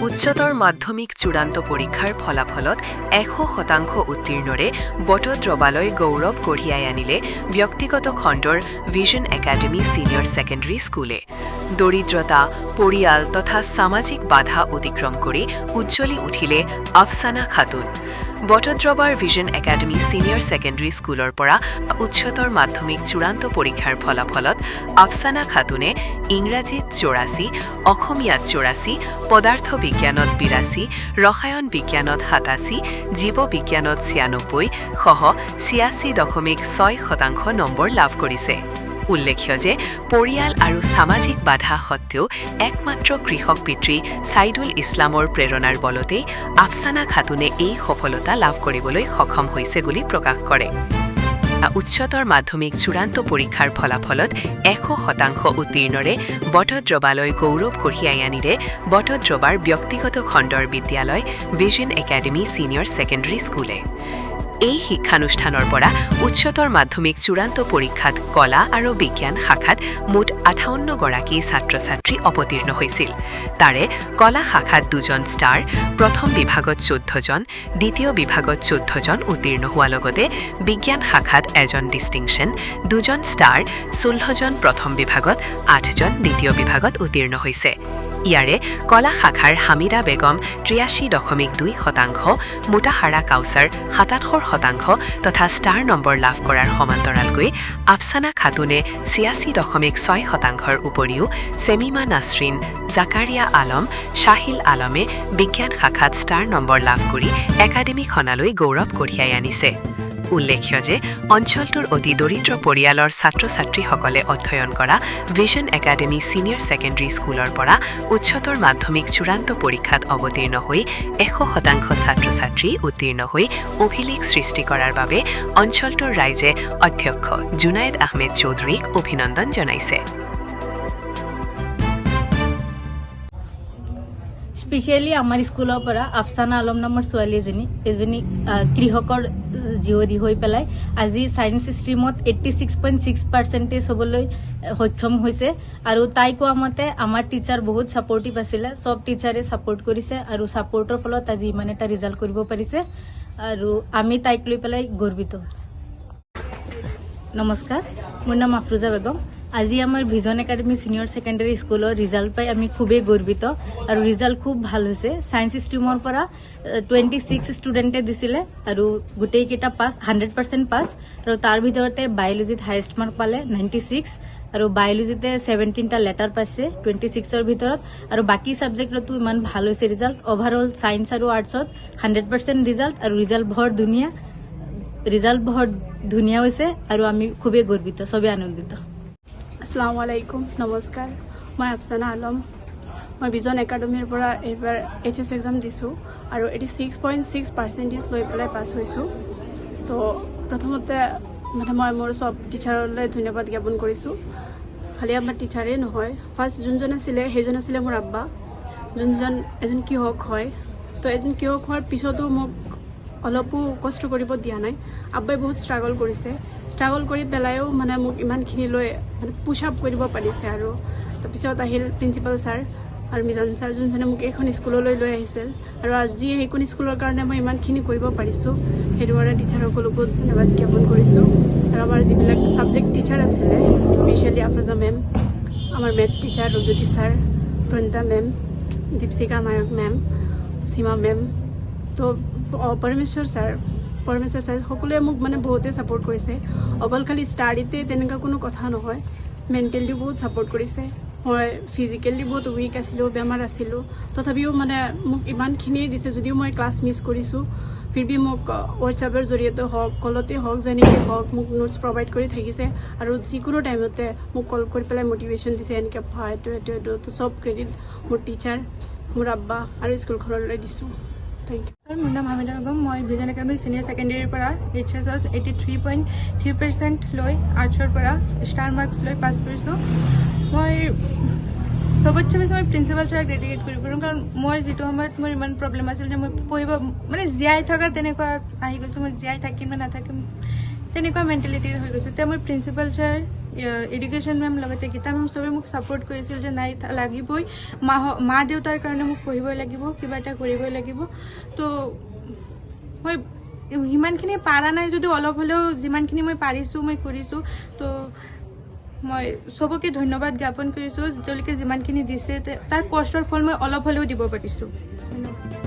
উচ্চতৰ মাধ্যমিক চূড়ান্ত পৰীক্ষাৰ ফলাফলত 100% উত্তীৰ্ণৰে বটদ্ৰৱালৈ গৌৰৱ কঢ়িয়াই আনিলে ব্যক্তিগত খণ্ডৰ ভিজন একাডেমী ছিনিয়ৰ ছেকেণ্ডেৰী স্কুলে। দৰিদ্ৰতা, পৰিয়াল তথা সামাজিক বাধা অতিক্ৰম কৰি উজ্জ্বলি উঠিলে আফছানা খাতুন। বটদ্ৰৱাৰ ভিজন একাডেমী ছিনিয়ৰ ছেকেণ্ডেৰী স্কুলৰ পৰা উচ্চতৰ মাধ্যমিক চূড়ান্ত পৰীক্ষাৰ ফলাফলত আফছানা খাতুনে ইংৰাজীত 84, অসমীয়াত 84, পদাৰ্থ বিজ্ঞানত 82, ৰসায়ন বিজ্ঞানত 87, জীৱ বিজ্ঞানত 96 সহ 86.6% নম্বৰ লাভ কৰিছে। উল্লেখ্য যে পৰিয়াল আৰু সামাজিক বাধা সত্ত্বেও একমাত্ৰ কৃষক পিতৃ ছাইদুল ইছলামৰ প্ৰেৰণাৰ বলতেই আফছানা খাতুনে এই সফলতা লাভ কৰিবলৈ সক্ষম হৈছে বুলি প্ৰকাশ কৰে। উচ্চতৰ মাধ্যমিক চূড়ান্ত পৰীক্ষাৰ ফলাফলত 100% উত্তীৰ্ণৰে বটদ্ৰৱালৈ গৌৰৱ কঢ়িয়াই আনিলে বটদ্ৰৱাৰ ব্যক্তিগত খণ্ডৰ বিদ্যালয় ভিজন একাডেমী ছিনিয়ৰ ছেকেণ্ডেৰী স্কুলে। এই শিক্ষানুষ্ঠানৰ পৰা উচ্চতৰ মাধ্যমিক চূড়ান্ত পৰীক্ষাত কলা আৰু বিজ্ঞান শাখাত মুঠ 58গৰাকী ছাত্ৰ ছাত্ৰী অৱতীৰ্ণ হৈছিল। তাৰে কলা শাখাত 2জন ষ্টাৰ, প্ৰথম বিভাগত 14জন, দ্বিতীয় বিভাগত 14জন উত্তীৰ্ণ হোৱাৰ লগতে বিজ্ঞান শাখাত 1জন ডিষ্টিংশ্যন, 2জন ষ্টাৰ, 16জন প্ৰথম বিভাগত, 8জন দ্বিতীয় বিভাগত উত্তীৰ্ণ হৈছে। ইয়াৰে কলা শাখাৰ হামিদা বেগম 83.2%, মুতাহাৰা কাউচাৰ 77% তথা ষ্টাৰ নম্বৰ লাভ কৰাৰ সমান্তৰালকৈ আফছানা খাতুনে 86.6%ৰ উপৰিও ছেমিমা নাছৰিন, জাকাৰিয়া আলম, শাহিল আলমে বিজ্ঞান শাখাত ষ্টাৰ নম্বৰ লাভ কৰি একাডেমীখনলৈ গৌৰৱ কঢ়িয়াই আনিছে। উল্লেখ্য যে অঞ্চলটোৰ অতি দৰিদ্ৰ পৰিয়ালৰ ছাত্ৰ ছাত্ৰীসকলে অধ্যয়ন কৰা ভিজন একাডেমী ছিনিয়ৰ ছেকেণ্ডেৰী স্কুলৰ পৰা উচ্চতৰ মাধ্যমিক চূড়ান্ত পৰীক্ষাত অৱতীৰ্ণ হৈ 100% ছাত্ৰ ছাত্ৰী উত্তীৰ্ণ হৈ অভিলেখ সৃষ্টি কৰাৰ বাবে অঞ্চলটোৰ ৰাইজে অধ্যক্ষ জুনাইদ আহমেদ চৌধুৰীক অভিনন্দন জনাইছে। স্পেচিয়েলি আমাৰ স্কুলৰ পৰা আফছানা আলম নামৰ ছোৱালী এজনী কৃষকৰ জীয়ৰী হৈ পেলাই আজি ছায়েন্স ষ্ট্ৰীমত 86.6% হ'বলৈ সক্ষম হৈছে। আৰু তাই কোৱা মতে আমাৰ টিচাৰ বহুত ছাপৰ্টিভ আছিলে, চব টিচাৰে ছাপৰ্ট কৰিছে আৰু ছাপৰ্টৰ ফলত আজি ইমান এটা ৰিজাল্ট কৰিব পাৰিছে আৰু আমি তাইক লৈ পেলাই গৰ্বিত। নমস্কাৰ, মোৰ নাম আফৰোজা বেগম। আজি আমাৰ ভিজন একাডেমী ছিনিয়ৰ ছেকেণ্ডেৰী স্কুলৰ ৰিজাল্ট পাই আমি খুবেই গৰ্বিত আৰু ৰিজাল্ট খুব ভাল হৈছে। ছায়েন্স ষ্ট্ৰীমৰ পৰা 26 ষ্টুডেণ্টে দিছিলে আৰু গোটেইকেইটা পাছ, 100% পাছ। আৰু তাৰ ভিতৰতে বায়'লজিত হায়েষ্ট মাৰ্ক পালে 96 আৰু বায়'লজিতে 17টা লেটাৰ পাইছে 26ৰ ভিতৰত আৰু বাকী ছাবজেক্টতো ইমান ভাল হৈছে ৰিজাল্ট। অভাৰঅল ছায়েন্স আৰু আৰ্টছত 100% ৰিজাল্ট আৰু ৰিজাল্ট বৰ ধুনীয়া হৈছে আৰু আমি খুবেই গৰ্বিত, চবেই আনন্দিত। আসসালামু আলাইকুম, নমস্কাৰ। মই আফছানা আলম। মই ভিজন একাডেমীৰ পৰা এইবাৰ HS এক্সাম দিছোঁ আৰু 86.6% লৈ পেলাই পাছ হৈছোঁ। তো প্ৰথমতে মই মোৰ চব টিচাৰলৈ ধন্যবাদ জ্ঞাপন কৰিছোঁ। খালি আমাৰ টিচাৰেই নহয়, ফাৰ্ষ্ট যোনজন আছিলে সেইজন আছিলে মোৰ আব্বা, যোনজন এজন কৃষক হয়। তো এজন কৃষক হোৱাৰ পিছতো মোক অলপো কষ্ট কৰিব দিয়া নাই। আব্বাই বহুত ষ্ট্ৰাগল কৰিছে, ষ্ট্ৰাগল কৰি পেলাইও মোক ইমানখিনিলৈ পুছ আপ কৰিব পাৰিছে। আৰু তাৰপিছত আহিল প্ৰিন্সিপাল ছাৰ আৰু মিজান ছাৰ, যোনজনে মোক এইখন স্কুললৈ লৈ আহিছিল আৰু আজি সেইখন স্কুলৰ কাৰণে মই ইমানখিনি কৰিব পাৰিছোঁ। সেইটো কাৰণে টিচাৰসকলকো ধন্যবাদ জ্ঞাপন কৰিছোঁ। আৰু আমাৰ যিবিলাক ছাবজেক্ট টিচাৰ আছিলে, স্পেচিয়েলি আফৰোজা মেম, আমাৰ maths teacher Ranjuti sir, Pranita ma'am, Dipshikha Nayak ma'am, Seema ma'am, তো পৰমেশ্বৰ ছাৰ সকলোৱে মোক বহুতেই ছাপৰ্ট কৰিছে। অকল খালি ষ্টাডিতে তেনেকুৱা কোনো কথা নহয়, মেণ্টেলিও বহুত ছাপৰ্ট কৰিছে। মই ফিজিকেলি বহুত উইক আছিলোঁ, বেমাৰ আছিলোঁ, তথাপিও মোক ইমানখিনিয়ে দিছে। যদিও মই ক্লাছ মিছ কৰিছোঁ, ফিৰবি মোক হোৱাটছএপৰ জৰিয়তে হওক, কলতে হওক, যেনেকৈ হওক মোক নোটছ প্ৰভাইড কৰি থাকিছে আৰু যিকোনো টাইমতে মোক কল কৰি পেলাই মটিভেশ্যন দিছে, এনেকৈ পঢ়া, এইটো তো চব ক্ৰেডিট মোৰ টিচাৰ, মোৰ আব্বা আৰু স্কুলখনলৈ দিছোঁ। Thank you. মোৰ নাম হামিদা বেগম। মই ভিজন একাডেমী ছিনিয়ৰ ছেকেণ্ডেৰীৰ পৰা HSত 83.3% লৈ আৰ্টছৰ পৰা ষ্টাৰ মাৰ্কছ লৈ পাছ কৰিছোঁ। মই চবতছে বেছি মই প্ৰিন্সিপাল ছাৰক ডেডিকেট কৰিব পাৰোঁ, কাৰণ মই যিটো সময়ত মোৰ ইমান প্ৰব্লেম আছিল যে মই পঢ়িব জীয়াই থকাৰ তেনেকুৱা আহি গৈছোঁ, মই জীয়াই থাকিম বা নাথাকিম তেনেকুৱা মেণ্টেলিটি হৈ গৈছোঁ। তেতিয়া মই প্ৰিন্সিপাল ছাৰ এডুকেশ্যন মেম লগতে গীতা মেম চবে মোক ছাপোৰ্ট কৰিছিল যে নাই লাগিবই, মা দেউতাৰ কাৰণে মোক পঢ়িবই লাগিব, কিবা এটা কৰিবই লাগিব। তো মই সিমানখিনি পাৰা নাই যদিও অলপ হ'লেও যিমানখিনি মই পাৰিছোঁ মই কৰিছোঁ। তো মই চবকে ধন্যবাদ জ্ঞাপন কৰিছোঁ, তেওঁলোকে যিমানখিনি দিছে তাৰ কষ্টৰ ফল মই অলপ হ'লেও দিব পাৰিছোঁ। ধন্যবাদ।